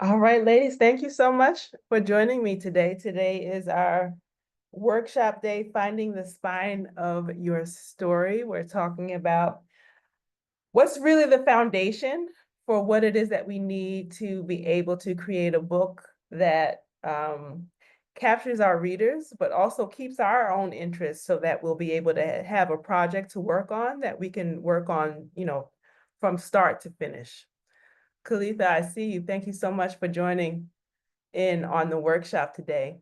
All right, ladies, thank you so much for joining me today. Today is our workshop day, Finding the Spine of Your Story. We're talking about what's really the foundation for what it is that we need to be able to create a book that captures our readers, but also keeps our own interest so that we'll be able to have a project to work on that we can work on, from start to finish. Kalitha, I see you. Thank you so much for joining in on the workshop today.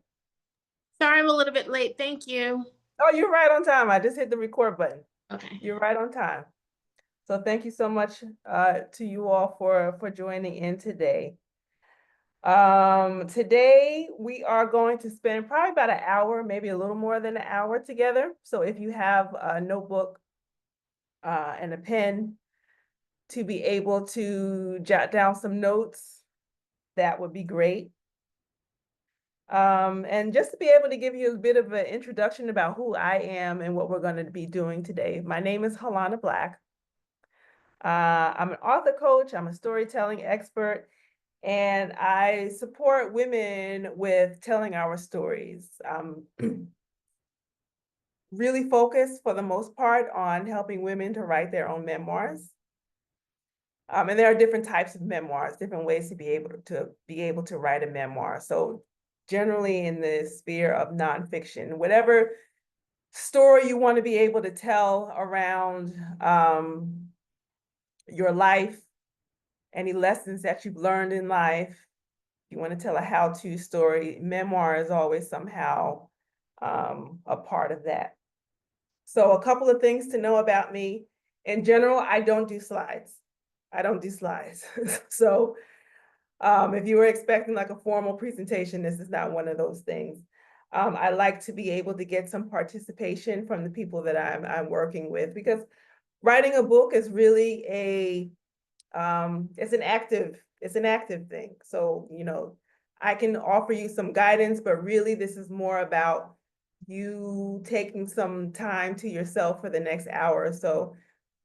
Sorry, I'm a little bit late. Thank you. Oh, you're right on time. I just hit the record button. Okay. You're right on time. So thank you so much to you all for joining in today. Today we are going to spend probably about an hour, maybe a little more than an hour together. So if you have a notebook and a pen to be able to jot down some notes, that would be great. And just to be able to give you a bit of an introduction about who I am and what we're going to be doing today. My name is Halana Black. I'm an author coach, I'm a storytelling expert, and I support women with telling our stories. Really focused for the most part on helping women to write their own memoirs. And there are different types of memoirs, different ways to be able to write a memoir. So generally in the sphere of nonfiction, whatever story you want to be able to tell around your life, any lessons that you've learned in life. You want to tell a how-to story, memoir is always somehow a part of that. So a couple of things to know about me. In general, I don't do slides. I don't do slides. So if you were expecting like a formal presentation, this is not one of those things. I like to be able to get some participation from the people that I'm working with, because writing a book is really it's an active thing. So, I can offer you some guidance, but really this is more about you taking some time to yourself for the next hour or so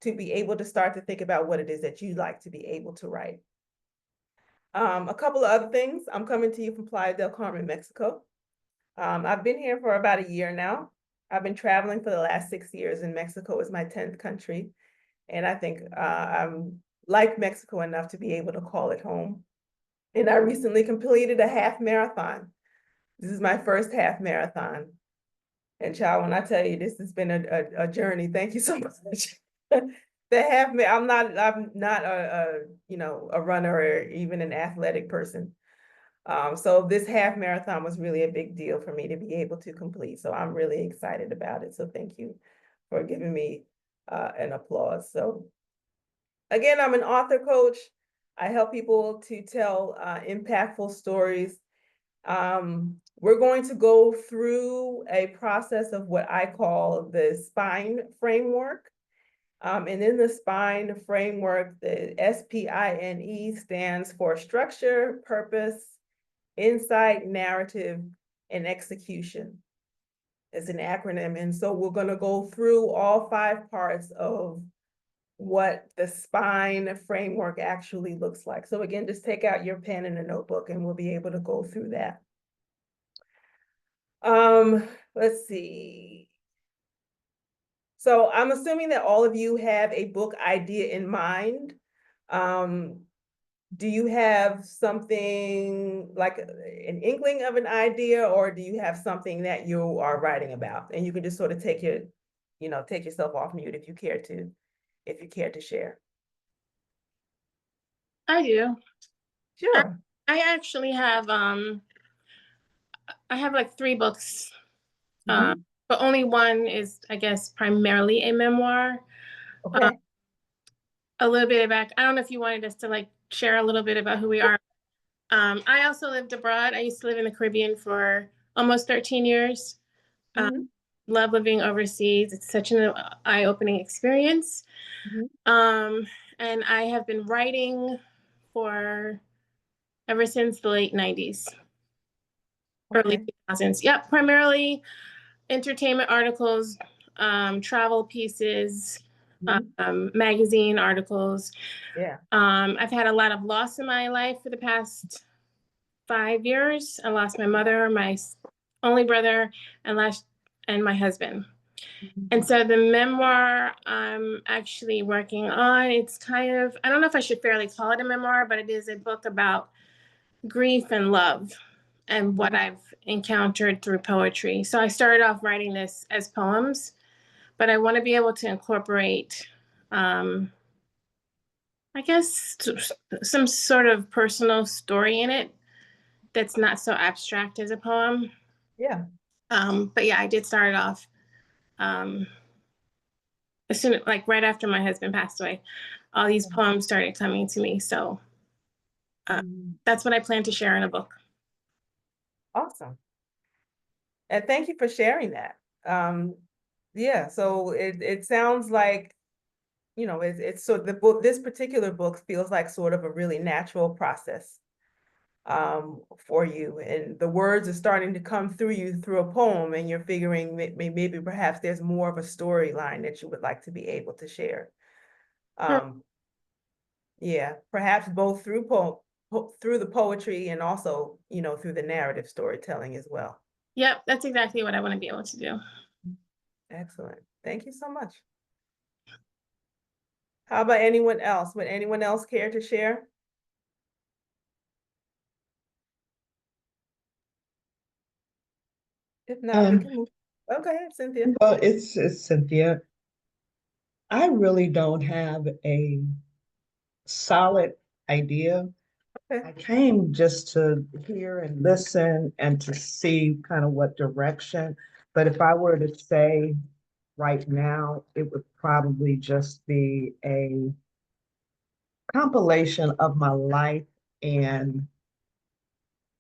to be able to start to think about what it is that you'd like to be able to write. A couple of other things. I'm coming to you from Playa del Carmen, Mexico. I've been here for about a year now. I've been traveling for the last 6 years, and Mexico is my 10th country. And I think I'm like Mexico enough to be able to call it home. And I recently completed a half marathon. This is my first half marathon. And child, when I tell you this has been a journey, thank you so much. I'm not a runner or even an athletic person. So this half marathon was really a big deal for me to be able to complete. So I'm really excited about it. So thank you for giving me an applause. So again, I'm an author coach. I help people to tell impactful stories. We're going to go through a process of what I call the S.P.I.N.E framework. And in the S.P.I.N.E framework, the S.P.I.N.E stands for structure, purpose, insight, narrative, and execution. It's an acronym. And so we're going to go through all 5 parts of what the S.P.I.N.E framework actually looks like. So again, just take out your pen and a notebook and we'll be able to go through that. Let's see. So I'm assuming that all of you have a book idea in mind. Do you have something like an inkling of an idea, or do you have something that you are writing about? And you can just sort of take yourself off mute if you care to share. I do. Sure. I actually have I have like 3 books. Mhm. But only one is, I guess, primarily a memoir. Okay. A little bit back. I don't know if you wanted us to like share a little bit about who we are. I also lived abroad. I used to live in the Caribbean for almost 13 years. Mhm. Love living overseas. It's such an eye-opening experience. Mhm. Um, and I have been writing for ever since the late 90s, early Okay. 2000s. Yep, primarily entertainment articles, travel pieces, Mhm. magazine articles. Yeah. I've had a lot of loss in my life for the past 5 years. I lost my mother, my only brother, and my husband. And so the memoir I'm actually working on, it's kind of, I don't know if I should fairly call it a memoir, but it is a book about grief and love and what I've encountered through poetry. So I started off writing this as poems, but I want to be able to incorporate, I guess, some sort of personal story in it that's not so abstract as a poem. Yeah. But yeah, I did start it off um, as soon like right after my husband passed away. All these poems started coming to me, so that's what I plan to share in a book. Awesome. And thank you for sharing that. Yeah, so it sounds like, it's so the book, this particular book feels like sort of a really natural process for you, and the words are starting to come through you through a poem, and you're figuring maybe perhaps there's more of a storyline that you would like to be able to share. Yeah, perhaps both through through the poetry and also, through the narrative storytelling as well. Yep, that's exactly what I want to be able to do. Excellent. Thank you so much. How about anyone else? Would anyone else care to share? If not, we Um, can move. Oh, go ahead, Cynthia. well, it's Cynthia. I really don't have a solid idea. Okay. I came just to hear and listen and to see kind of what direction. But if I were to say right now, it would probably just be a compilation of my life and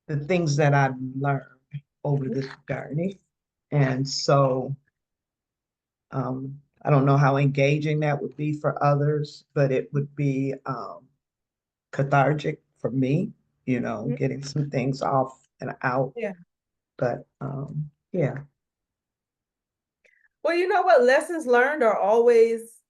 the things that I've learned over this journey. And so I don't know how engaging that would be for others, but it would be cathartic for me, Mhm. getting some things off and out. Yeah. But yeah. Well, you know what? Lessons learned are always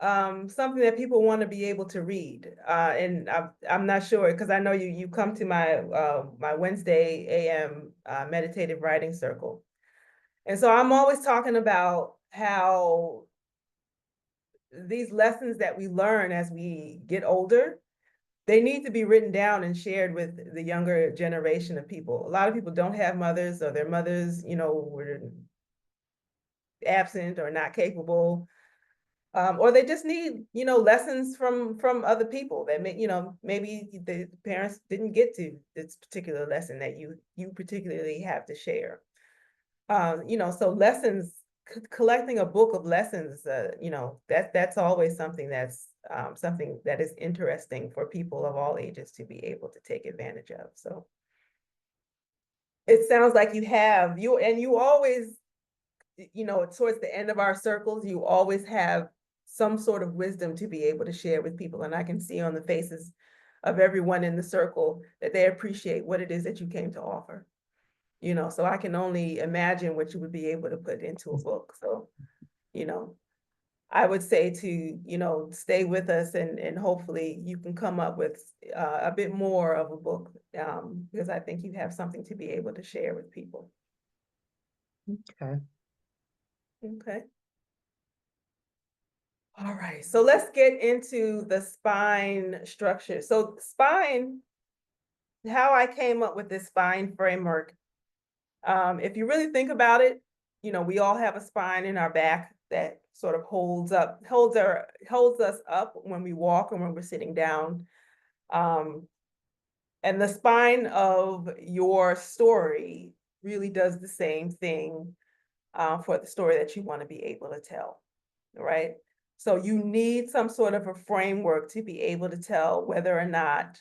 something that people want to be able to read. And I'm not sure because I know you come to my Wednesday AM meditative writing circle. And so I'm always talking about how these lessons that we learn as we get older, they need to be written down and shared with the younger generation of people. A lot of people don't have mothers, or their mothers, were absent or not capable. Or they just need, lessons from other people that maybe the parents didn't get to this particular lesson that you particularly have to share. So lessons, collecting a book of lessons, that's always something that is interesting for people of all ages to be able to take advantage of. So it sounds like you always, towards the end of our circles, you always have some sort of wisdom to be able to share with people. And I can see on the faces of everyone in the circle that they appreciate what it is that you came to offer. So I can only imagine what you would be able to put into a book. So, I would say to, stay with us, and hopefully you can come up with a bit more of a book, because I think you have something to be able to share with people. Okay. Okay. All right, so let's get into the spine structure. So spine, how I came up with this spine framework. If you really think about it, we all have a spine in our back that sort of holds us up when we walk and when we're sitting down. And the spine of your story really does the same thing for the story that you want to be able to tell, right? So you need some sort of a framework to be able to tell whether or not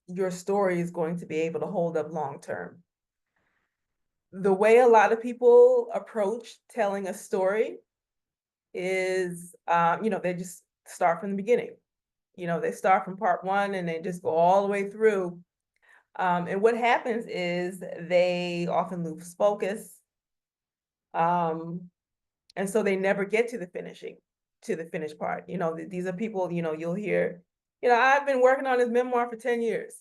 your story is going to be able to hold up long term. The way a lot of people approach telling a story is, they just start from the beginning. They start from part one and they just go all the way through. And what happens is they often lose focus. And so they never get to the finished part. These are people, you'll hear I've been working on this memoir for 10 years.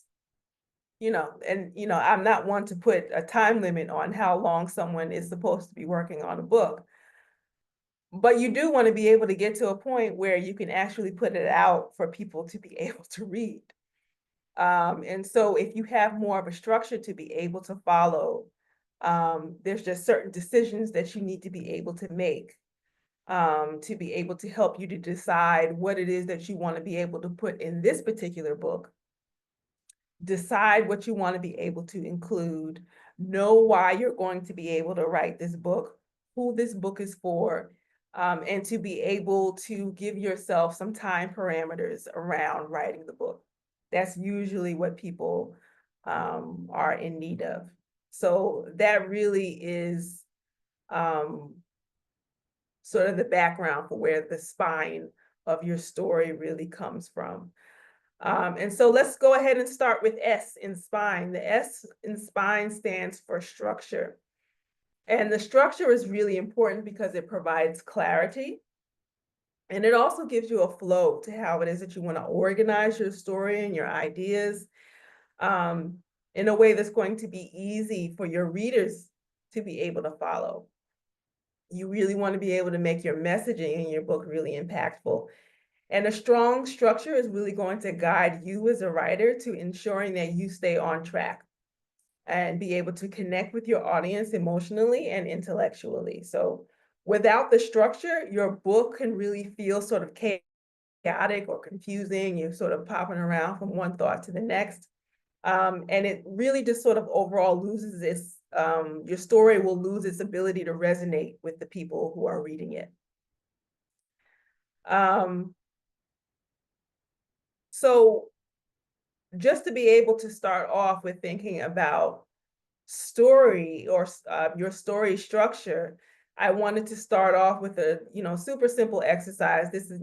And I'm not one to put a time limit on how long someone is supposed to be working on a book. But you do want to be able to get to a point where you can actually put it out for people to be able to read. And so if you have more of a structure to be able to follow, there's just certain decisions that you need to be able to make, to be able to help you to decide what it is that you want to be able to put in this particular book. Decide what you want to be able to include, know why you're going to be able to write this book, who this book is for, and to be able to give yourself some time parameters around writing the book. That's usually what people are in need of. So that really is sort of the background for where the spine of your story really comes from. And so let's go ahead and start with S in S.P.I.N.E. The S in S.P.I.N.E. stands for structure. And the structure is really important because it provides clarity. And it also gives you a flow to how it is that you want to organize your story and your ideas in a way that's going to be easy for your readers to be able to follow. You really want to be able to make your messaging in your book really impactful. And a strong structure is really going to guide you as a writer to ensuring that you stay on track and be able to connect with your audience emotionally and intellectually. So without the structure, your book can really feel sort of chaotic or confusing. You're sort of popping around from one thought to the next. And it really just sort of overall loses its, your story will lose its ability to resonate with the people who are reading it. So just to be able to start off with thinking about story or your story structure, I wanted to start off with a super simple exercise. This is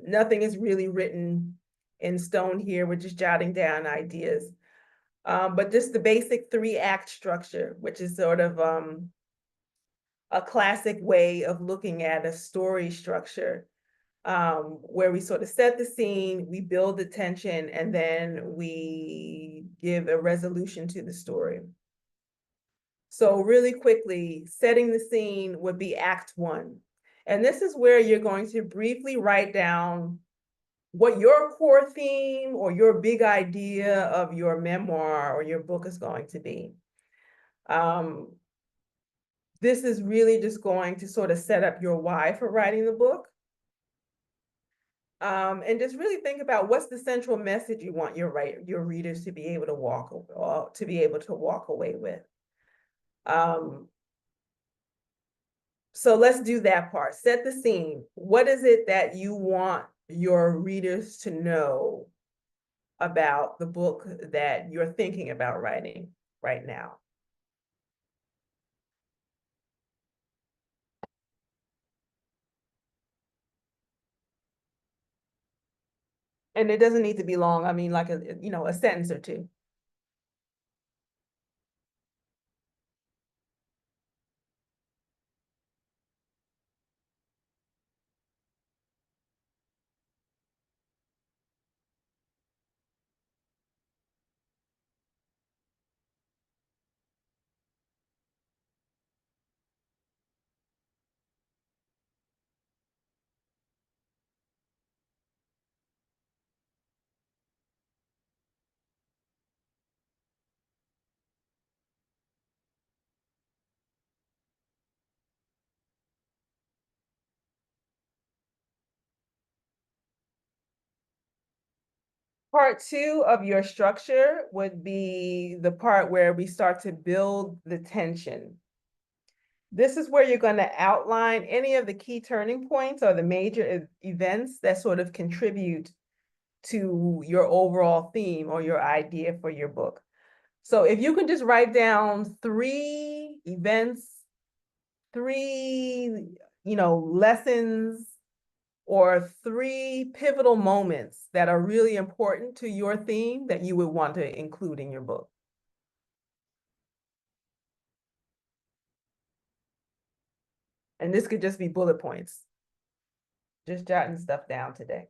nothing is really written in stone here. We're just jotting down ideas, but just the basic 3-act structure, which is sort of a classic way of looking at a story structure, where we sort of set the scene, we build the tension, and then we give a resolution to the story. So really quickly, setting the scene would be Act 1. And this is where you're going to briefly write down what your core theme or your big idea of your memoir or your book is going to be. This is really just going to sort of set up your why for writing the book. And just really think about what's the central message you want your readers to be able to walk away with. So let's do that part. Set the scene. What is it that you want your readers to know about the book that you're thinking about writing right now? And it doesn't need to be long. I mean, like a sentence or two. Part 2 of your structure would be the part where we start to build the tension. This is where you're going to outline any of the key turning points or the major events that sort of contribute to your overall theme or your idea for your book. So if you can just write down 3 events, 3, lessons, or 3 pivotal moments that are really important to your theme that you would want to include in your book. And this could just be bullet points. Just jotting stuff down today.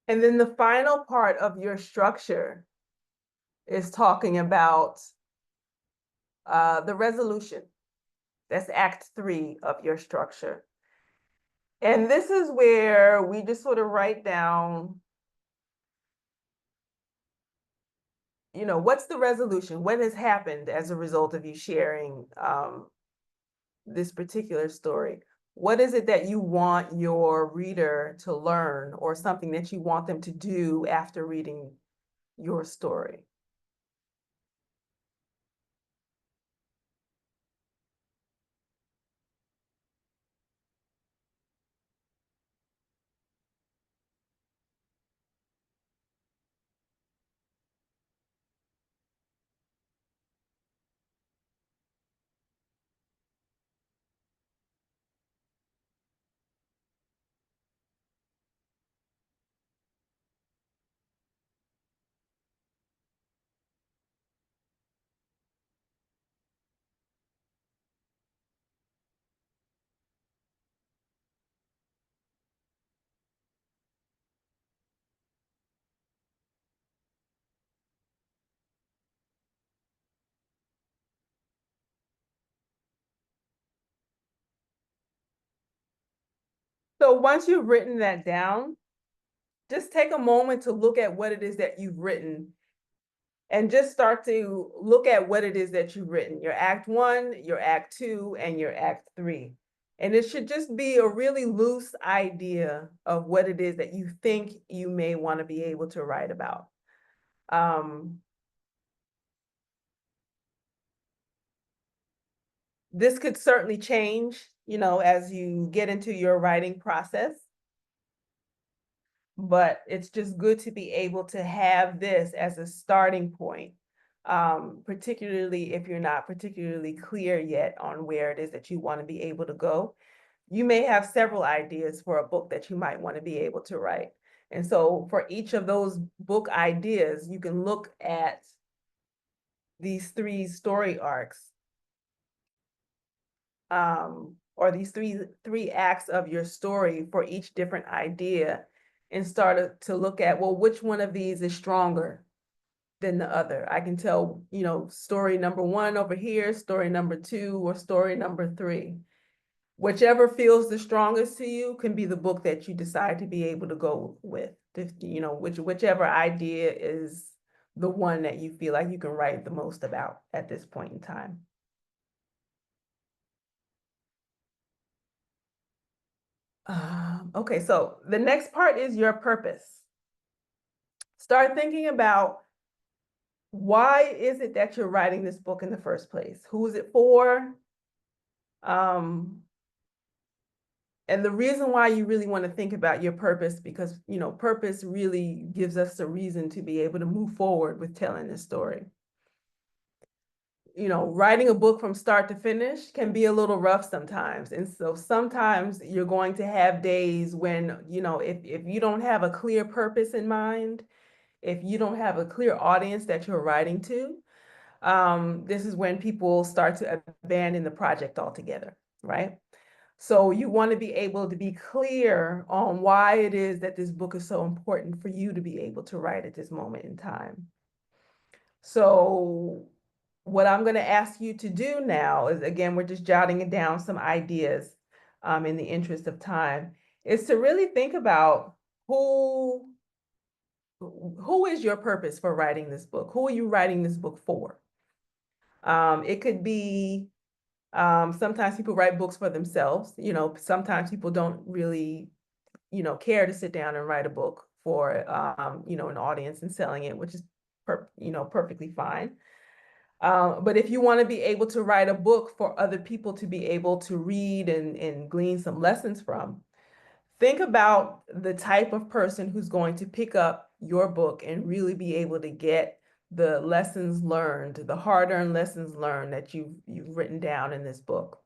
And then the final part of your structure is talking about the resolution. That's Act 3 of your structure. And this is where we just sort of write down, what's the resolution? What has happened as a result of you sharing this particular story? What is it that you want your reader to learn, or something that you want them to do after reading your story? So once you've written that down, just take a moment to look at what it is that you've written, and just start to look at what it is that you've written, your Act 1, your Act 2, and your Act 3. And it should just be a really loose idea of what it is that you think you may want to be able to write about. This could certainly change, as you get into your writing process. But it's just good to be able to have this as a starting point, particularly if you're not particularly clear yet on where it is that you want to be able to go. You may have several ideas for a book that you might want to be able to write. And so for each of those book ideas, you can look at these 3 story arcs, or these three acts of your story for each different idea, and start to look at, well, which one of these is stronger than the other? I can tell, story number 1 over here, story number 2, or story number 3. Whichever feels the strongest to you can be the book that you decide to be able to go with. Whichever idea is the one that you feel like you can write the most about at this point in time. Okay, so the next part is your purpose. Start thinking about, why is it that you're writing this book in the first place? Who is it for? And the reason why you really want to think about your purpose, because, purpose really gives us a reason to be able to move forward with telling this story. Writing a book from start to finish can be a little rough sometimes. And so sometimes you're going to have days when, if you don't have a clear purpose in mind, if you don't have a clear audience that you're writing to, this is when people start to abandon the project altogether, right? So you want to be able to be clear on why it is that this book is so important for you to be able to write at this moment in time. So what I'm going to ask you to do now is, again, we're just jotting down some ideas in the interest of time, is to really think about who is your purpose for writing this book? Who are you writing this book for? It could be, sometimes people write books for themselves. Sometimes people don't really, care to sit down and write a book for, an audience and selling it, which is, perfectly fine. But if you want to be able to write a book for other people to be able to read and glean some lessons from, think about the type of person who's going to pick up your book and really be able to get the lessons learned, the hard-earned lessons learned that you've written down in this book.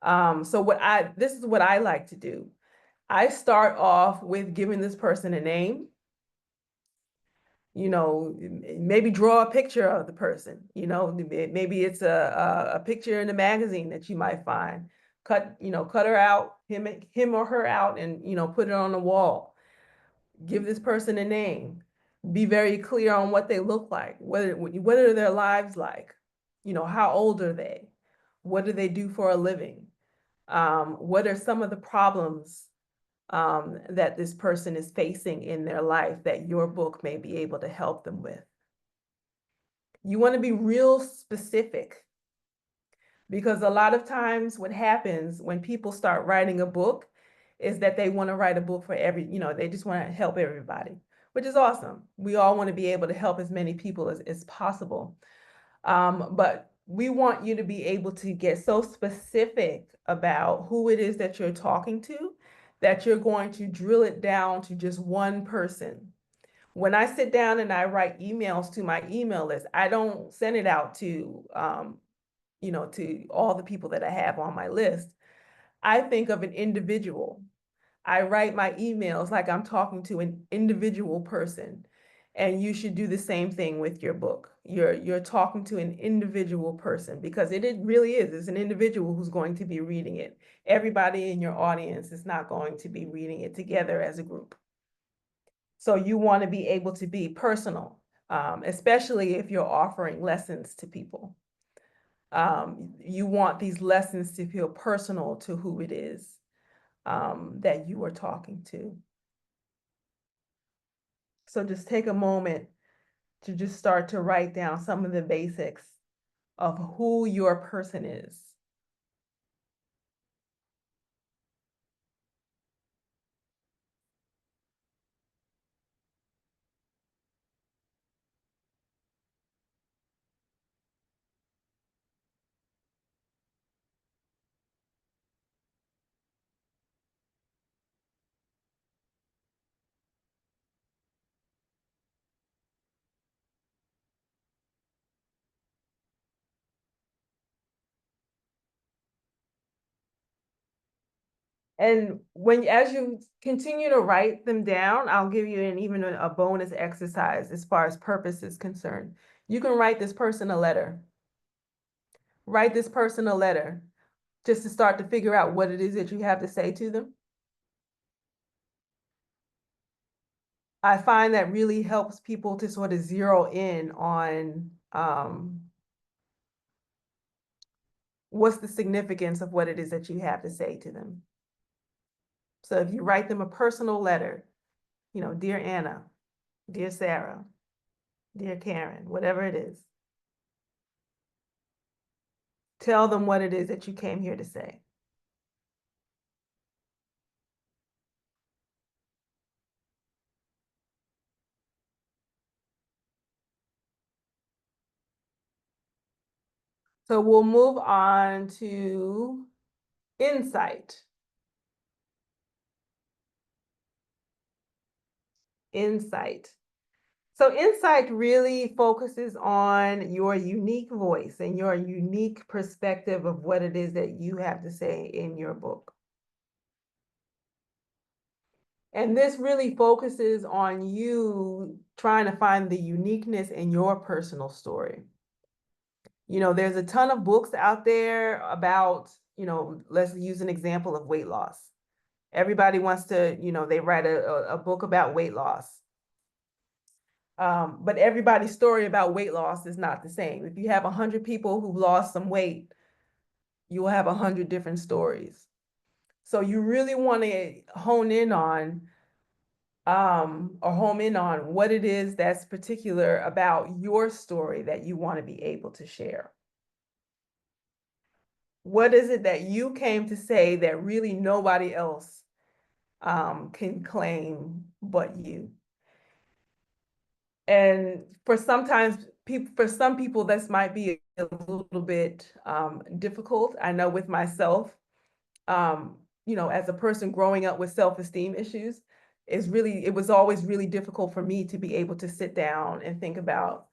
So this is what I like to do. I start off with giving this person a name. Maybe draw a picture of the person. Maybe it's a picture in a magazine that you might find. Cut her out, him or her out, and put it on the wall. Give this person a name. Be very clear on what they look like. What are their lives like? You know, how old are they? What do they do for a living? What are some of the problems that this person is facing in their life that your book may be able to help them with? You want to be real specific, because a lot of times what happens when people start writing a book is that they want to write a book for they just want to help everybody, which is awesome. We all want to be able to help as many people as possible. But we want you to be able to get so specific about who it is that you're talking to, that you're going to drill it down to just one person. When I sit down and I write emails to my email list, I don't send it out to to all the people that I have on my list. I think of an individual. I write my emails like I'm talking to an individual person. And you should do the same thing with your book. You're talking to an individual person, because it really is. It's an individual who's going to be reading it. Everybody in your audience is not going to be reading it together as a group. So you want to be able to be personal, especially if you're offering lessons to people. You want these lessons to feel personal to who it is that you are talking to. So just take a moment to just start to write down some of the basics of who your person is. And as you continue to write them down, I'll give you even a bonus exercise as far as purpose is concerned. You can write this person a letter. Write this person a letter just to start to figure out what it is that you have to say to them. I find that really helps people to sort of zero in on what's the significance of what it is that you have to say to them. So if you write them a personal letter, dear Anna, dear Sarah, dear Karen, whatever it is, tell them what it is that you came here to say. So we'll move on to insight. Insight. So insight really focuses on your unique voice and your unique perspective of what it is that you have to say in your book. And this really focuses on you trying to find the uniqueness in your personal story. There's a ton of books out there about, let's use an example of weight loss. Everybody wants to, they write a book about weight loss. But everybody's story about weight loss is not the same. If you have 100 people who've lost some weight, you will have 100 different stories. So you really want to hone in on what it is that's particular about your story that you want to be able to share. What is it that you came to say that really nobody else can claim but you? And for some people, this might be a little bit difficult. I know with myself, as a person growing up with self-esteem issues, it was always really difficult for me to be able to sit down and think about,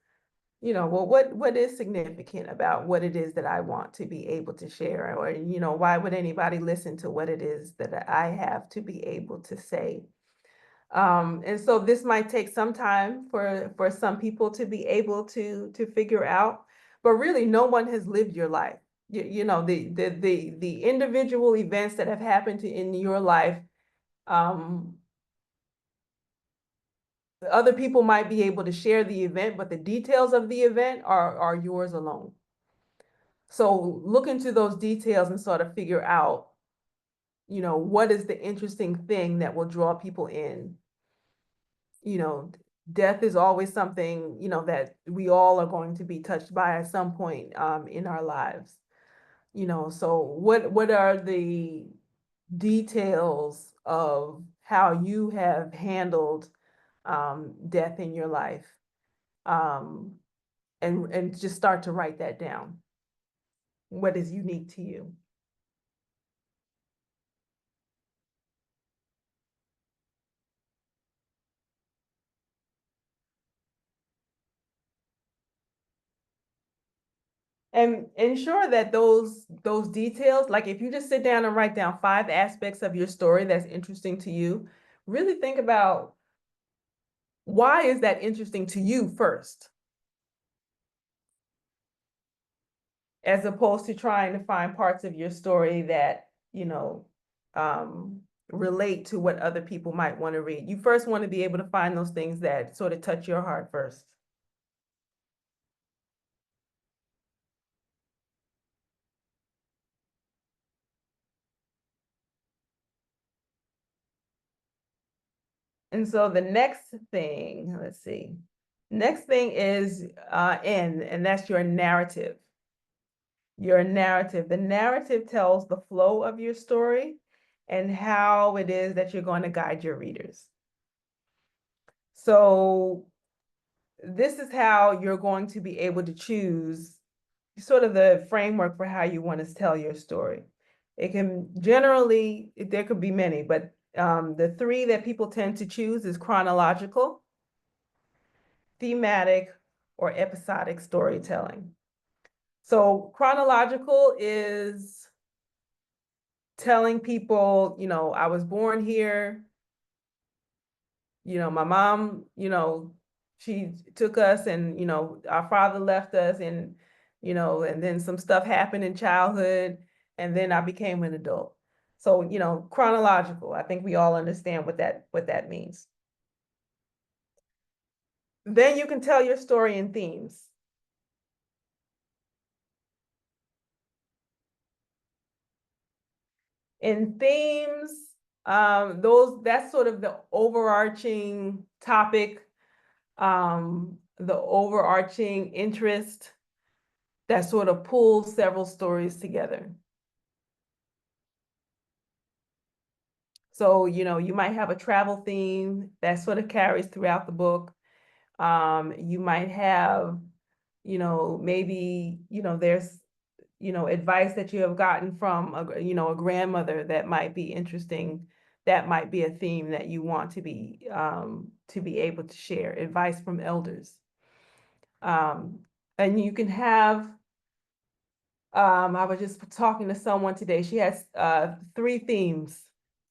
well, what is significant about what it is that I want to be able to share? Or, why would anybody listen to what it is that I have to be able to say? And so this might take some time for some people to be able to figure out, but really no one has lived your life. The individual events that have happened in your life, other people might be able to share the event, but the details of the event are yours alone. So look into those details and sort of figure out, what is the interesting thing that will draw people in. Death is always something, that we all are going to be touched by at some point in our lives. So what are the details of how you have handled death in your life? And just start to write that down. What is unique to you? And ensure that those details, like if you just sit down and write down 5 aspects of your story that's interesting to you, really think about why is that interesting to you first, as opposed to trying to find parts of your story that, um, relate to what other people might want to read. You first want to be able to find those things that sort of touch your heart first. And so the next thing, let's see, next thing is N, and that's your narrative. Your narrative. The narrative tells the flow of your story and how it is that you're going to guide your readers. So this is how you're going to be able to choose sort of the framework for how you want to tell your story. It can generally, there could be many, but the 3 that people tend to choose is chronological, thematic, or episodic storytelling. So chronological is telling people, I was born here, my mom, she took us and, our father left us and, and then some stuff happened in childhood and then I became an adult. So, chronological, I think we all understand what that means. Then you can tell your story in themes. In themes, that's sort of the overarching topic, the overarching interest that sort of pulls several stories together. So, you might have a travel theme that sort of carries throughout the book. You might have, maybe, there's, advice that you have gotten from a grandmother that might be interesting. That might be a theme that you want to be able to share, advice from elders. And you can have, I was just talking to someone today. She has 3 themes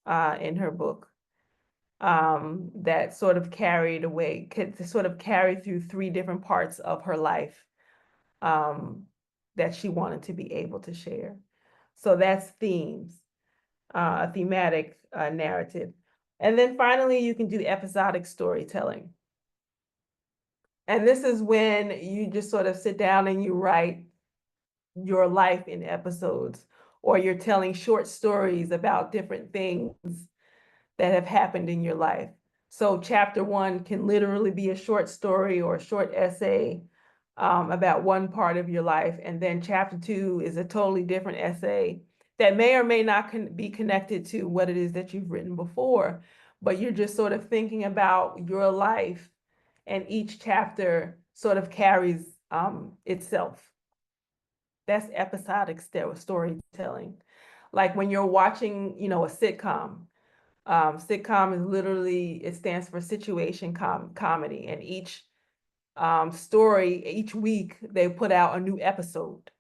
in her book that sort of carried away, could sort of carry through 3 different parts of her life that she wanted to be able to share. So that's themes, a thematic narrative. And then finally, you can do episodic storytelling. And this is when you just sort of sit down and you write your life in episodes, or you're telling short stories about different things that have happened in your life. So chapter 1 can literally be a short story or a short essay about one part of your life. And then chapter 2 is a totally different essay that may or may not be connected to what it is that you've written before, but you're just sort of thinking about your life, and each chapter sort of carries itself. That's episodic storytelling. Like when you're watching, a sitcom. Sitcom is literally, it stands for situation comedy, and each story, each week they put out a new episode.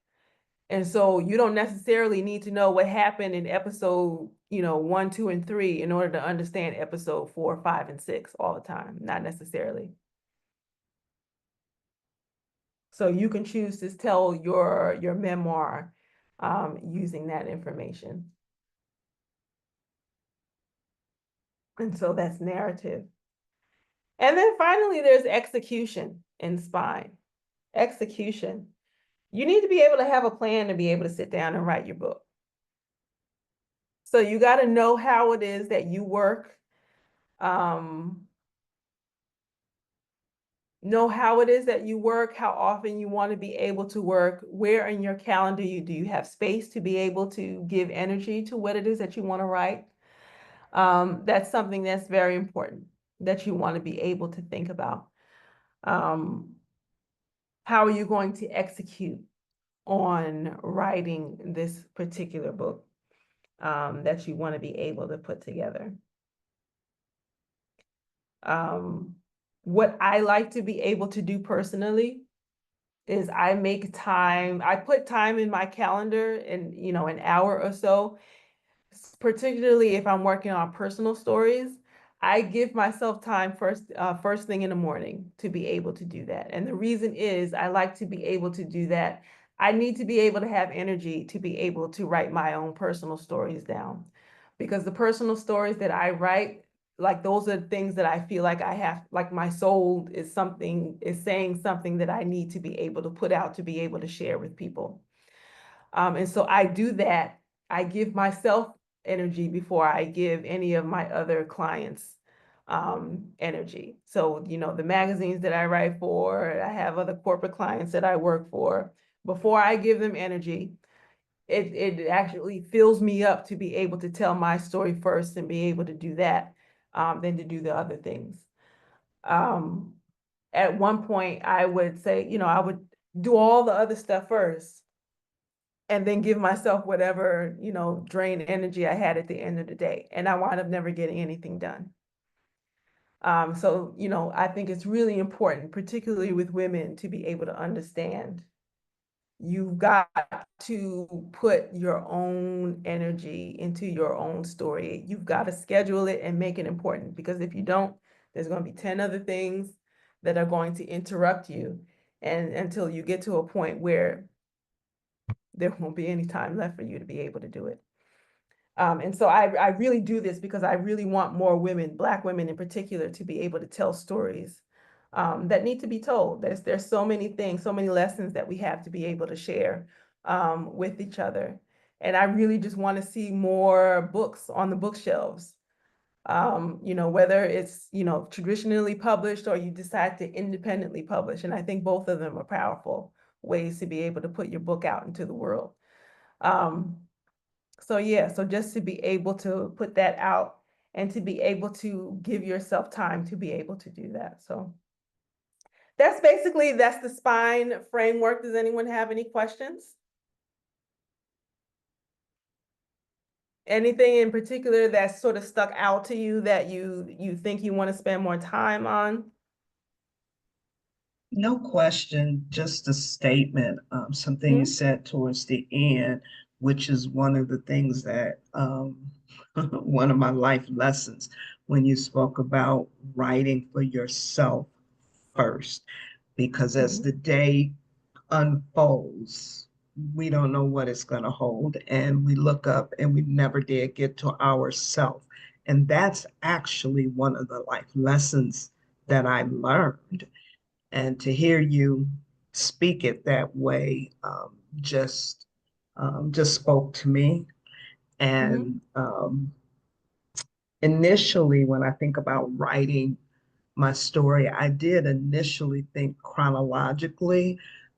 And so you don't necessarily need to know what happened in episode, 1, 2, and 3 in order to understand episode 4, 5, and 6 all the time. Not necessarily. So you can choose to tell your memoir using that information. And so that's narrative. And then finally, there's execution in spine. Execution. You need to be able to have a plan to be able to sit down and write your book. So you got to know how it is that you work. Know how it is that you work, how often you want to be able to work, where in your calendar do you have space to be able to give energy to what it is that you want to write. That's something that's very important that you want to be able to think about. How are you going to execute on writing this particular book that you want to be able to put together? What I like to be able to do personally is I put time in my calendar and, an hour or so, particularly if I'm working on personal stories. I give myself time first thing in the morning to be able to do that. And the reason is I like to be able to do that. I need to be able to have energy to be able to write my own personal stories down, because the personal stories that I write, like those are things that I feel like like my soul is saying something that I need to be able to put out, to be able to share with people. And so I do that. I give myself energy before I give any of my other clients energy. So, the magazines that I write for, I have other corporate clients that I work for. Before I give them energy, it actually fills me up to be able to tell my story first and be able to do that, than to do the other things. At one point, I would say, I would do all the other stuff first and then give myself whatever, drain energy I had at the end of the day. And I wound up never getting anything done. So, I think it's really important, particularly with women, to be able to understand you've got to put your own energy into your own story. You've got to schedule it and make it important, because if you don't, there's going to be 10 other things that are going to interrupt you, and until you get to a point where there won't be any time left for you to be able to do it. And so I really do this because I really want more women, Black women in particular, to be able to tell stories that need to be told. There's so many things, so many lessons that we have to be able to share with each other. And I really just want to see more books on the bookshelves. Whether it's, traditionally published or you decide to independently publish. And I think both of them are powerful ways to be able to put your book out into the world. So yeah, so just to be able to put that out and to be able to give yourself time to be able to do that. So that's the spine framework. Does anyone have any questions? Anything in particular that sort of stuck out to you that you think you want to spend more time on? No question, just a statement, something you said towards the end, which is one of the things that, one of my life lessons when you spoke about writing for yourself first, because as the day unfolds, we don't know what it's going to hold. And we look up and we never did get to ourself. And that's actually one of the life lessons that I learned. And to hear you speak it that way just spoke to me. And initially, when I think about writing my story, I did initially think chronologically,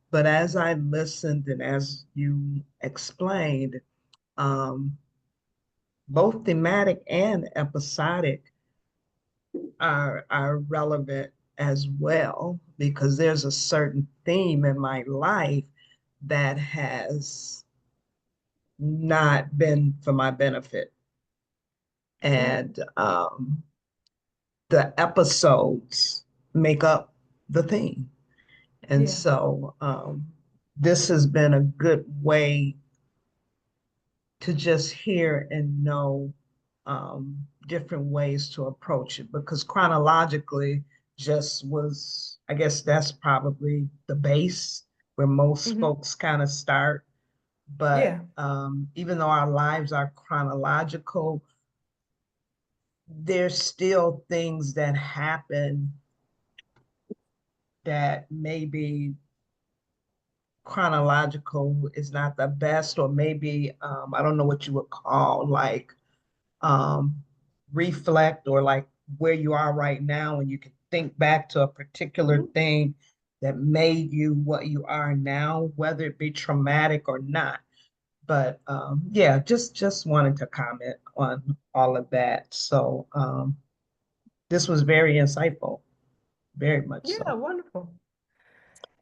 but as I listened and as you explained, um, both thematic and episodic are relevant as well, because there's a certain theme in my life that has not been for my benefit. And the episodes make up the theme. And Yeah. so this has been a good way to just hear and know different ways to approach it, because chronologically just was, I guess that's probably the base where most folks kind of start. But Yeah. even though our lives are chronological, there's still things that happen that maybe chronological is not the best, or maybe I don't know what you would call like um, reflect, or like where you are right now, and you can think back to a particular Mhm. thing that made you what you are now, whether it be traumatic or not. But yeah, just wanted to comment on all of that. So this was very insightful, very much Yeah, so. wonderful.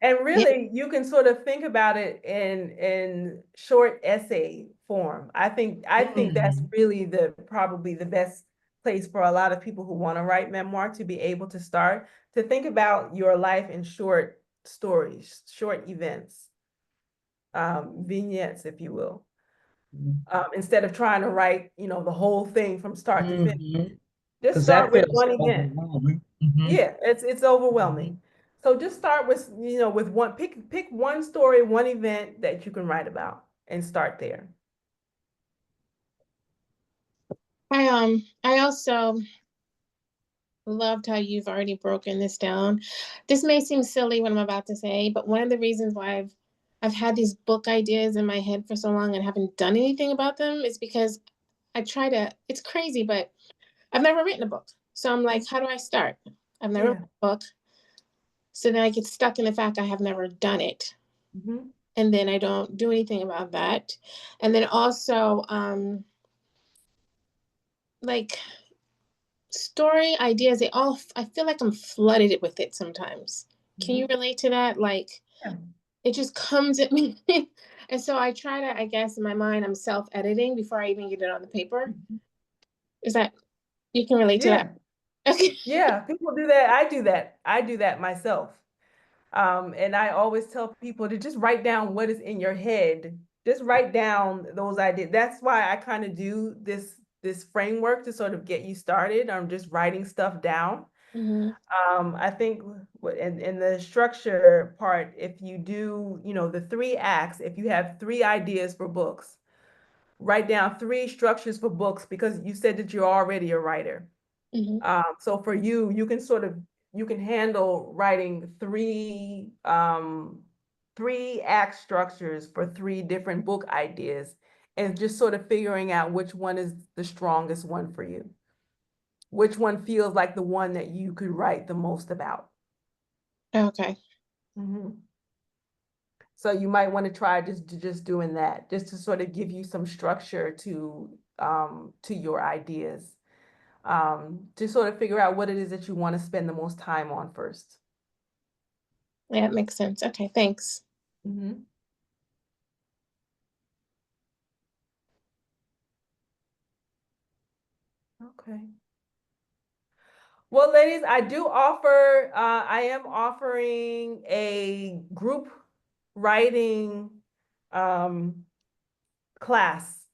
And Yeah. really, you can sort of think about it in short essay form. I think that's Mhm. really the probably the best place for a lot of people who want to write memoir to be able to start to think about your life in short stories, short events, vignettes, if you will, instead of trying to write, the whole thing from start to finish. Mhm. Just Because start that with feels one event. overwhelming. Mhm. Yeah, it's Mhm. overwhelming. So just start with, with one, pick one story, one event that you can write about and start there. I also loved how you've already broken this down. This may seem silly what I'm about to say, but one of the reasons why I've had these book ideas in my head for so long and haven't done anything about them is because I try to, it's crazy, but I've never written a book. So I'm like, how do I start? I've never Yeah. written a book. So then I get stuck in the fact I have never done it. Hmm. And then I don't do anything about that. And then also, like story ideas, I feel like I'm flooded with it sometimes. Can you Hmm. relate to that? Like, Yeah. it just comes at me. And so I try to, I guess in my mind, I'm self-editing before I even get it on the paper. Is that, you can relate to that? Yeah. Okay. Yeah. People do that. I do that. I do that myself. And I always tell people to just write down what is in your head. Just write down those ideas. That's why I kind of do this framework to sort of get you started on just writing stuff down. Hmm. I think in the structure part, if you do, the three acts, if you have three ideas for books, write down three structures for books because you said that you're already a writer. Hmm. So for you, you can handle writing three act structures for three different book ideas and just sort of figuring out which one is the strongest one for you. Which one feels like the one that you could write the most about. Okay. Mhm. So you might want to try just doing that, just to sort of give you some structure to your ideas, to sort of figure out what it is that you want to spend the most time on first. Yeah, that makes sense. Okay, thanks. Mhm. Okay. Well, ladies, I am offering a group writing um, class.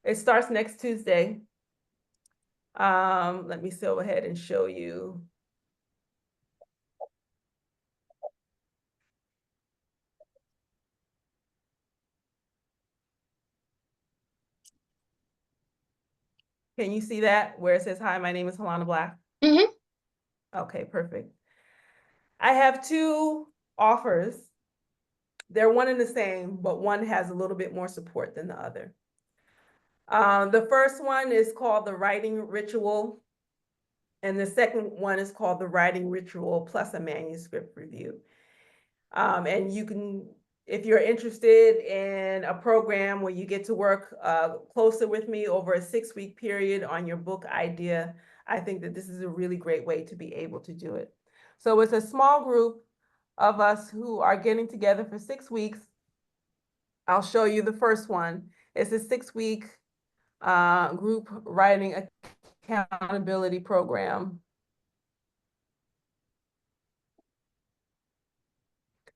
It starts next Tuesday. Let me go ahead and show you. Can you see that where it says, "Hi, my name is Helena Black"? Hmm. Okay, perfect. I have two offers. They're one and the same, but one has a little bit more support than the other. The first one is called the Writing Ritual, and the second one is called the Writing Ritual plus a manuscript review. And you can, if you're interested in a program where you get to work closer with me over a 6-week period on your book idea, I think that this is a really great way to be able to do it. So it's a small group of us who are getting together for 6 weeks. I'll show you the first one. It's a 6-week group writing accountability program.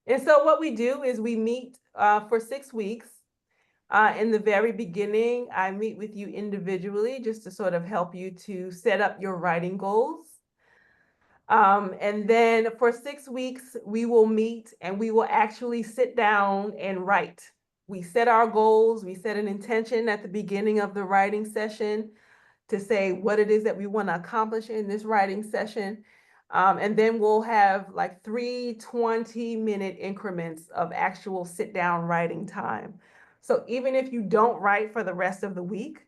And so what we do is we meet for 6 weeks. In the very beginning, I meet with you individually just to sort of help you to set up your writing goals. And then for 6 weeks, we will meet and we will actually sit down and write. We set our goals, we set an intention at the beginning of the writing session to say what it is that we want to accomplish in this writing session. And then we'll have like 3 20-minute increments of actual sit-down writing time. So even if you don't write for the rest of the week,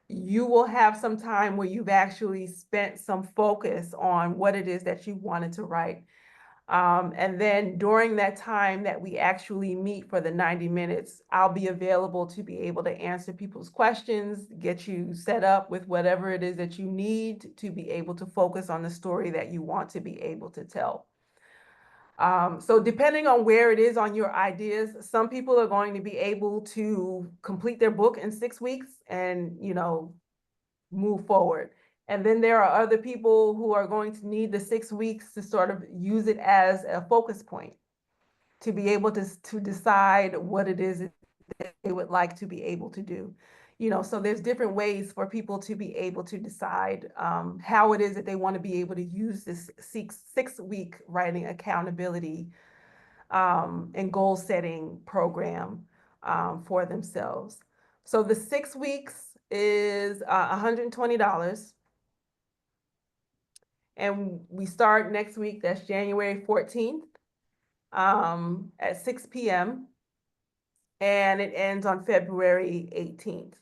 you will have some time where you've actually spent some focus on what it is that you wanted to write. And then during that time that we actually meet for the 90 minutes, I'll be available to be able to answer people's questions, get you set up with whatever it is that you need to be able to focus on the story that you want to be able to tell. So depending on where it is on your ideas, some people are going to be able to complete their book in 6 weeks and, move forward. And then there are other people who are going to need the 6 weeks to sort of use it as a focus point to be able to decide what it is that they would like to be able to do. So there's different ways for people to be able to decide how it is that they want to be able to use this 6 week writing accountability and goal setting program for themselves. So the 6 weeks is $120. And we start next week, that's January 14th at 6 p.m. And it ends on February 18th.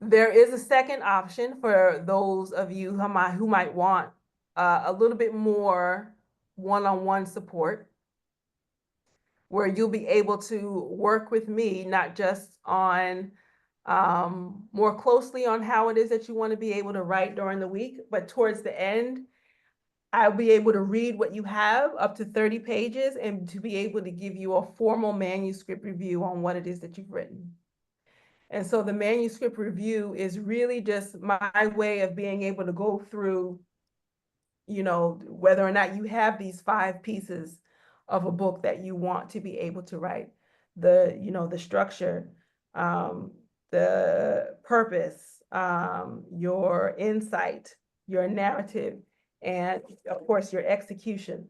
There is a second option for those of you who might want a little bit more one-on-one support, where you'll be able to work with me, not just on more closely on how it is that you want to be able to write during the week, but towards the end, I'll be able to read what you have up to 30 pages and to be able to give you a formal manuscript review on what it is that you've written. And so the manuscript review is really just my way of being able to go through, whether or not you have these 5 pieces of a book that you want to be able to write. The structure, the purpose, your insight, your narrative, and of course your execution.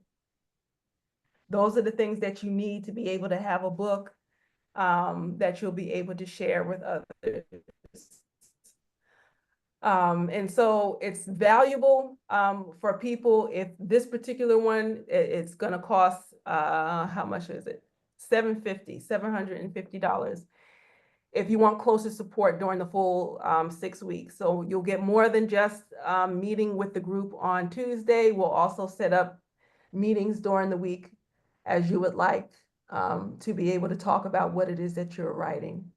Those are the things that you need to be able to have a book that you'll be able to share with others. And so it's valuable for people. If this particular one, it's going to cost, how much is it? $750. If you want closer support during the full 6 weeks. So you'll get more than just meeting with the group on Tuesday. We'll also set up meetings during the week as you would like to be able to talk about what it is that you're writing.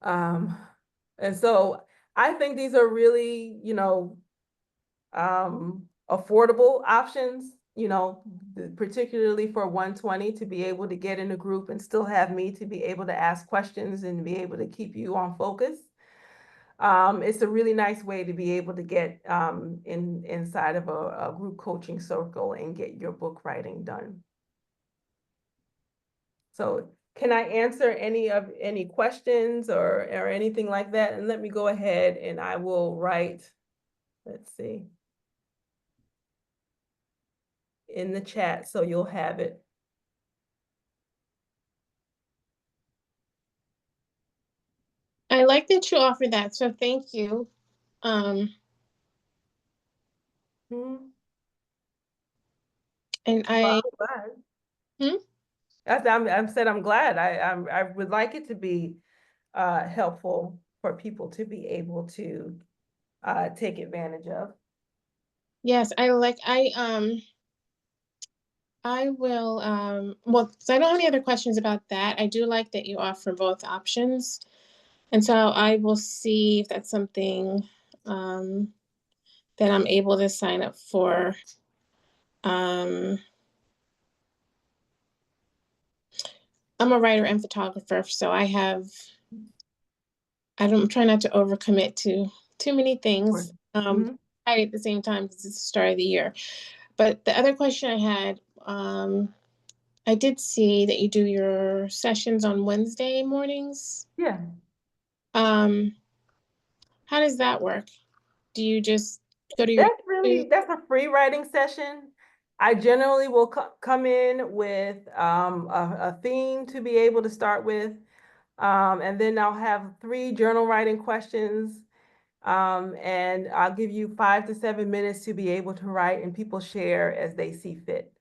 And so I think these are really, affordable options, particularly for 120 to be able to get in a group and still have me to be able to ask questions and be able to keep you on focus. It's a really nice way to be able to get inside of a group coaching circle and get your book writing done. So can I answer any questions or anything like that? And let me go ahead and I will write, let's see, in the chat so you'll have it. I like that you offered that, so thank you. And Well, I'm glad. Hmm? I'm said I'm glad. I would like it to be helpful for people to be able to take advantage of. Yes, I will, well, so I don't have any other questions about that. I do like that you offer both options. And so I will see if that's something that I'm able to sign up for. I'm a writer and photographer, so I'm trying not to overcommit to too many things. At the same time, because it's the start of the year. But the other question I had, I did see that you do your sessions on Wednesday mornings. Yeah. How does that work? Do you just go to your... That's a free writing session. I generally will come in with a theme to be able to start with. And then I'll have 3 journal writing questions. And I'll give you 5 to 7 minutes to be able to write, and people share as they see fit.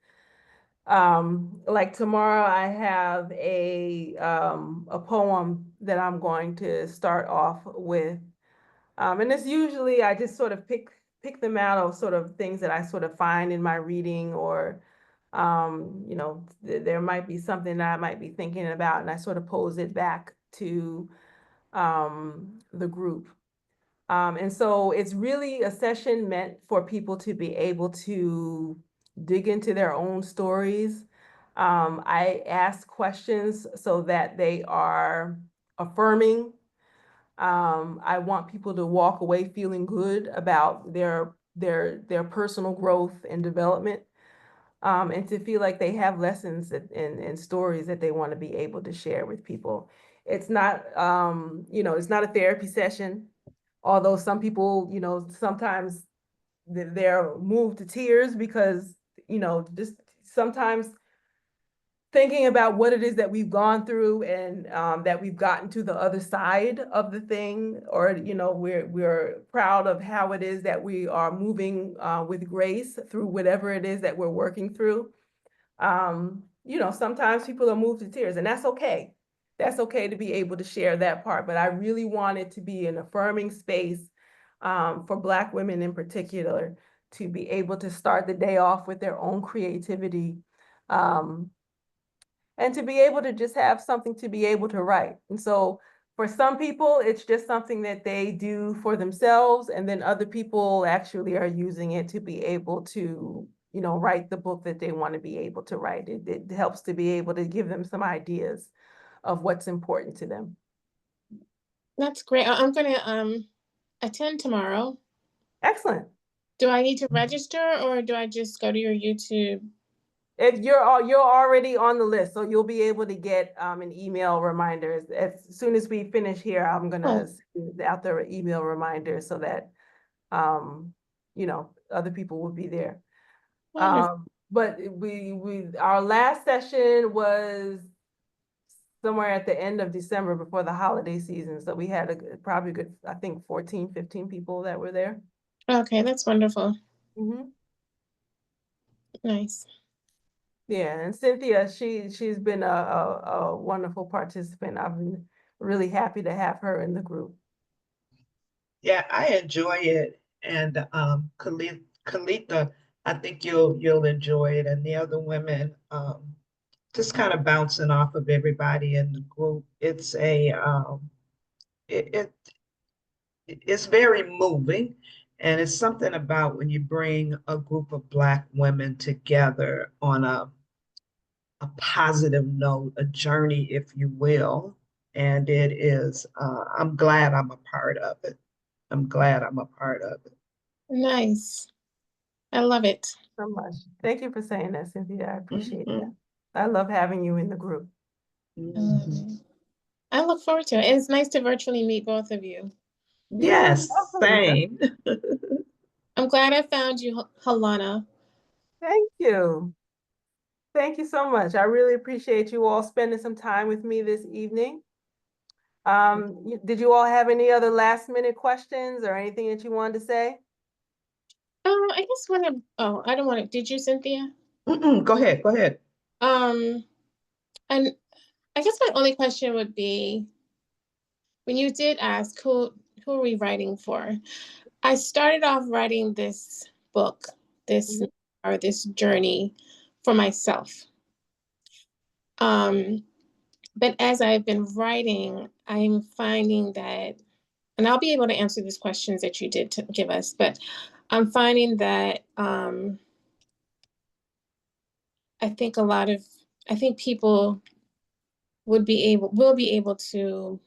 Like tomorrow I have a poem that I'm going to start off with. And it's usually I just sort of pick them out of sort of things that I sort of find in my reading, or you know, there might be something that I might be thinking about, and I sort of pose it back to the group. And so it's really a session meant for people to be able to dig into their own stories. I ask questions so that they are affirming. I want people to walk away feeling good about their personal growth and development, and to feel like they have lessons and stories that they want to be able to share with people. It's not, you know, it's not a therapy session, although some people, you know, sometimes they're moved to tears because, you know, just sometimes thinking about what it is that we've gone through, and that we've gotten to the other side of the thing, or, you know, we're proud of how it is that we are moving with grace through whatever it is that we're working through. You know, sometimes people are moved to tears, and that's okay. That's okay to be able to share that part. But I really want it to be an affirming space for Black women in particular, to be able to start the day off with their own creativity, um, and to be able to just have something to be able to write. And so for some people, it's just something that they do for themselves, and then other people actually are using it to be able to, you know, write the book that they want to be able to write. It helps to be able to give them some ideas of what's important to them. That's great. I'm gonna attend tomorrow. Excellent. Do I need to register, or do I just go to your YouTube? If you're already on the list, so you'll be able to get an email reminder. As soon as we finish here, I'm gonna send out the email reminder so that you know, other people will be there. Wonderful. But our last session was somewhere at the end of December before the holiday season. So we had probably a good, I think 14, 15 people that were there. Okay, that's wonderful. Mm-hmm. Nice. Yeah, and Cynthia, she's been a wonderful participant. I've been really happy to have her in the group. Yeah, I enjoy it. And Kalitha, I think you'll enjoy it. And the other women, just kind of bouncing off of everybody in the group. It's it, it it's very moving. And it's something about when you bring a group of Black women together on a positive note, a journey, if you will. And it is, I'm glad I'm a part of it. I'm glad I'm a part of it. Nice. I love it. So much. Thank you for saying that, Cynthia. I appreciate that. Mhm, I love having you in the group. I love mhm. it. I look forward to it. And it's nice to virtually meet both of you. You're Yes, welcome. same. I'm glad I found you, Halana. Thank you. Thank you so much. I really appreciate you all spending some time with me this evening. Did you all have any other last minute questions or anything that you wanted to say? I just want to. Oh, I don't want to. Did you, Cynthia? Go ahead, go ahead. Um, and I guess my only question would be, when you did ask who are we writing for? I started off writing this book, this Mhm. or this journey for myself. Um, but as I've been writing, I'm finding that, and I'll be able to answer these questions that you did to give us, but I'm finding that I think I think people will be able to,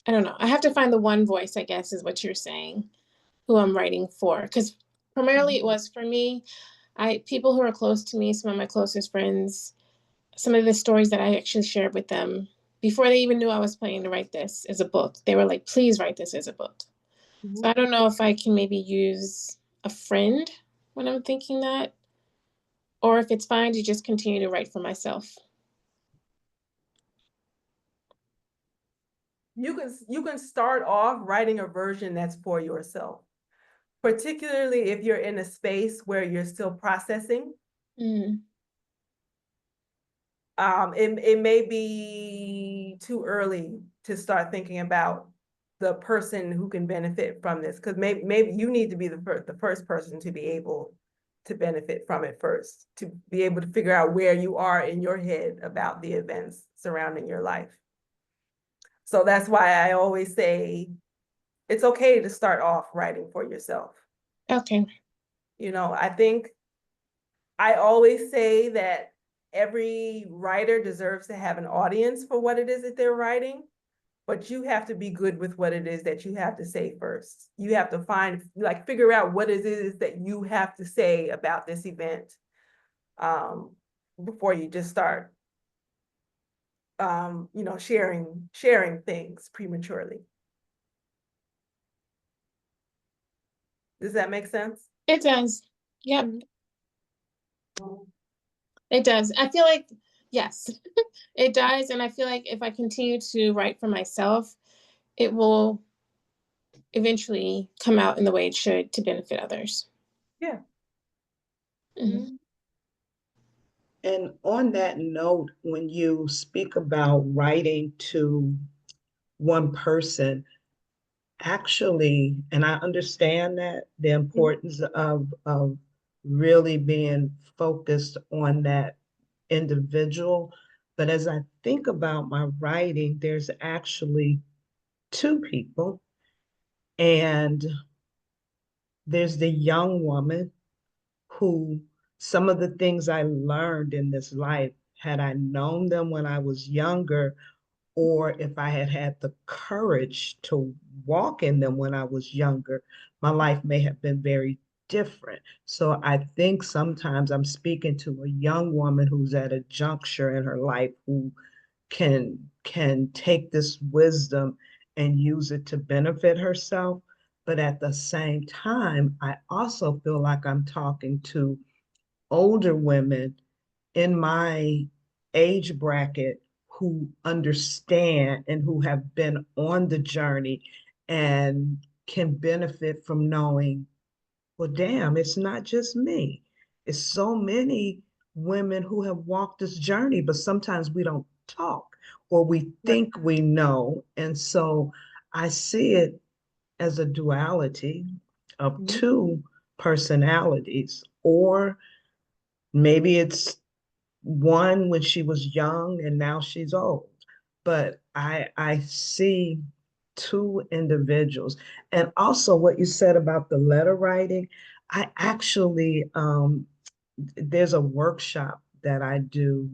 I don't know. I have to find the one voice, I guess, is what you're saying, who I'm writing for. Because primarily it was for me. People who are close to me, some of my closest friends, some of the stories that I actually shared with them before they even knew I was planning to write this as a book. They were like, please write this as a book. So Mhm. I don't know if I can maybe use a friend when I'm thinking that, or if it's fine to just continue to write for myself. you can start off writing a version that's for yourself, particularly if you're in a space where you're still processing. Mm. It may be too early to start thinking about the person who can benefit from this, because maybe you need to be the first person to be able to benefit from it first, to be able to figure out where you are in your head about the events surrounding your life. So that's why I always say it's okay to start off writing for yourself. Okay. You know, I think I always say that every writer deserves to have an audience for what it is that they're writing, but you have to be good with what it is that you have to say first. You have to figure out what it is that you have to say about this event, before you just start, sharing things prematurely. Does that make sense? It does. Yep, it does. I feel like, yes, it does. And I feel like if I continue to write for myself, it will eventually come out in the way it should to benefit others. Yeah. Mhm. And on that note, when you speak about writing to one person, actually, and I understand that the importance of really being focused on that individual. But as I think about my writing, there's actually two people, and there's the young woman who some of the things I learned in this life, had I known them when I was younger, or if I had had the courage to walk in them when I was younger, my life may have been very different. So I think sometimes I'm speaking to a young woman who's at a juncture in her life who can take this wisdom and use it to benefit herself. But at the same time, I also feel like I'm talking to older women in my age bracket who understand and who have been on the journey and can benefit from knowing, well, damn, it's not just me. It's so many women who have walked this journey, but sometimes we don't talk or we think we know. And so I see it as a duality of two personalities, or maybe it's one when she was young and now she's old. But I see two individuals. And also what you said about the letter writing, I actually there's a workshop that I do,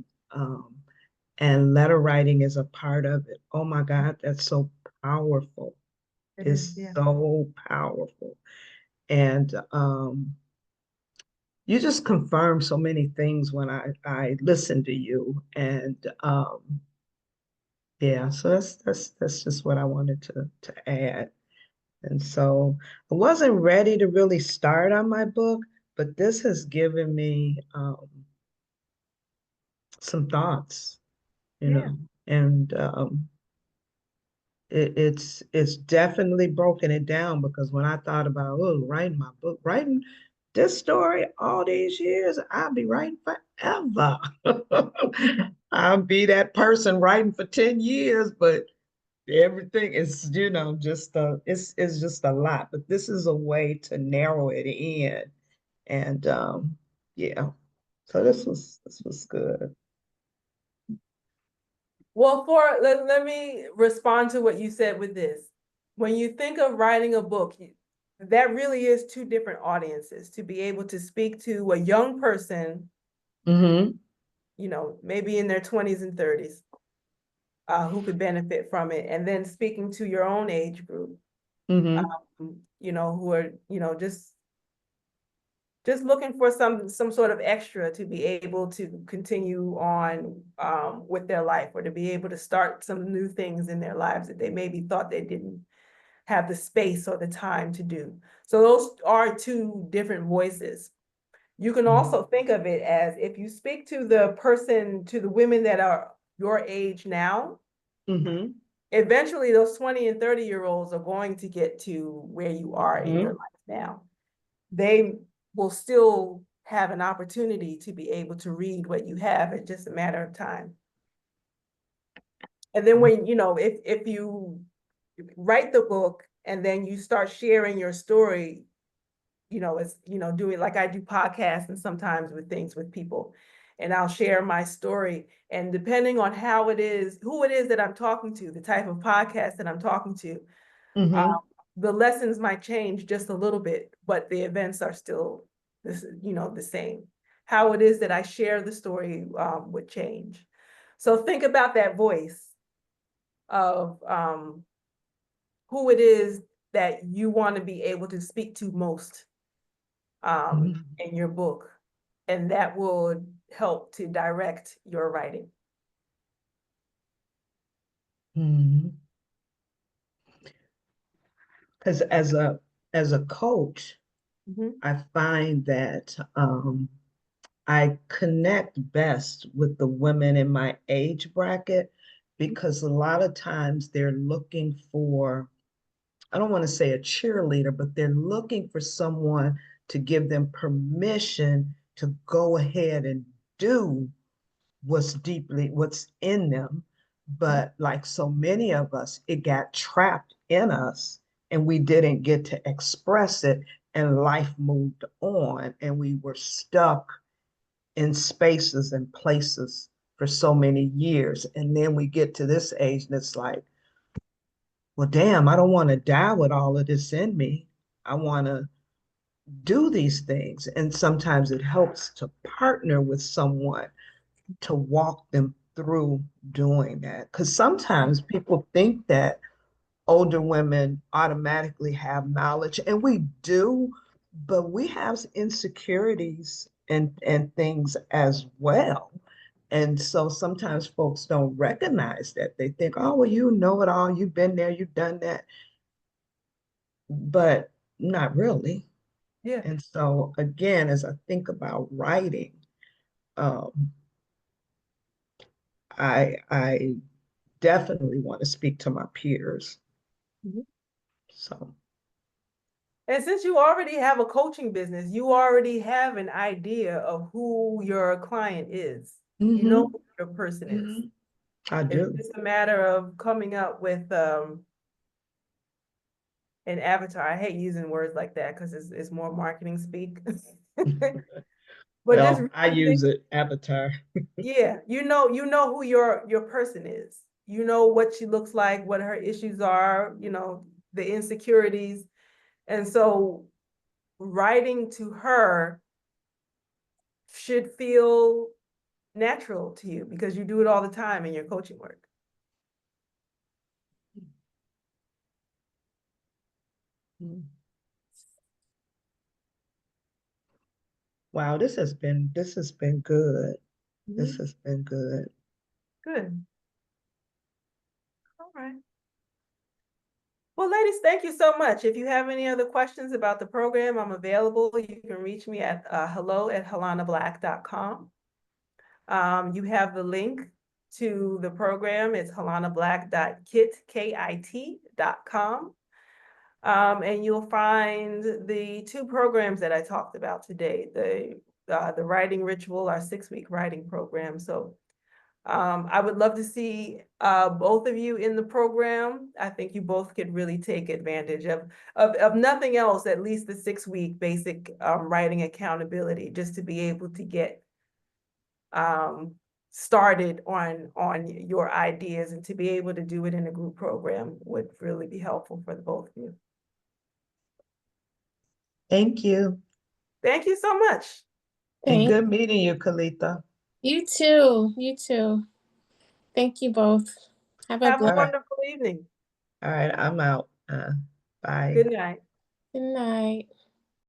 and letter writing is a part of it. Oh my God, that's so powerful. It is, It's yeah. so powerful. And you just confirm so many things when I listen to you. And yeah, so that's just what I wanted to add. And so I wasn't ready to really start on my book, but this has given me some thoughts, you Yeah. know, and it's definitely broken it down, because when I thought about, oh, writing my book, writing this story all these years, I'll be writing forever. I'll be that person writing for 10 years, but everything is, just it's just a lot. But this is a way to narrow it in. And yeah. So this was good. Well, let me respond to what you said with this. When you think of writing a book, that really is two different audiences. To be able to speak to a young person, Mm-hmm. maybe in their 20s and 30s, who could benefit from it, and then speaking to your own age group, Mm-hmm. who are, just looking for some sort of extra to be able to continue on, with their life, or to be able to start some new things in their lives that they maybe thought they didn't have the space or the time to do. So those are two different voices. You can also think of it as, if you speak to the women that are your age now, Mm-hmm. eventually those 20 and 30-year-olds are going to get to where you are in your life now. They will still have an opportunity to be able to read what you have. It's just a matter of time. And then when, if you write the book and then you start sharing your story, it's, doing like I do podcasts and sometimes with things with people, and I'll share my story. And depending on who it is that I'm talking to, the type of podcast that I'm talking to, the lessons might change just a little bit, but the events are still the same. How it is that I share the story would change. So think about that voice of who it is that you want to be able to speak to most in your book, and that will help to direct your writing. Because as a coach, I find that I connect best with the women in my age bracket, because a lot of times they're looking for, I don't want to say a cheerleader, but they're looking for someone to give them permission to go ahead and do what's in them. But like so many of us, it got trapped in us and we didn't get to express it, and life moved on and we were stuck in spaces and places for so many years. And then we get to this age and it's like, well, damn, I don't want to die with all of this in me. I want to do these things. And sometimes it helps to partner with someone to walk them through doing that. Because sometimes people think that older women automatically have knowledge, and we do, but we have insecurities and things as well. And so sometimes folks don't recognize that. They think, oh, well, you know it all. You've been there, you've done that, but not really. Yeah. And so again, as I think about writing, um, I definitely want to speak to my peers. So, And since you already have a coaching business, you already have an idea of who your client is. You know who your person is. I It's do. just a matter of coming up with an avatar. I hate using words like that because it's more marketing speak. But just Well, I use it, avatar. yeah, you know who your person is. You know what she looks like, what her issues are, the insecurities. And so writing to her should feel natural to you because you do it all the time in your coaching work. Wow, this has been good. This has been good. Good. All right. Well, ladies, thank you so much. If you have any other questions about the program, I'm available. You can reach me at hello@helanablack.com. You have the link to the program. It's helanablack.kit.com. And you'll find the 2 programs that I talked about today, the writing ritual, our 6-week writing program. So I would love to see both of you in the program. I think you both could really take advantage of nothing else, at least the 6-week basic writing accountability, just to be able to get started on your ideas, and to be able to do it in a group program would really be helpful for the both of you. Thank you. Thank you so much. And good meeting you, Kalitha. You too. You too. Thank you both. Have a wonderful evening. All right, I'm out. Bye. Good night. Good night.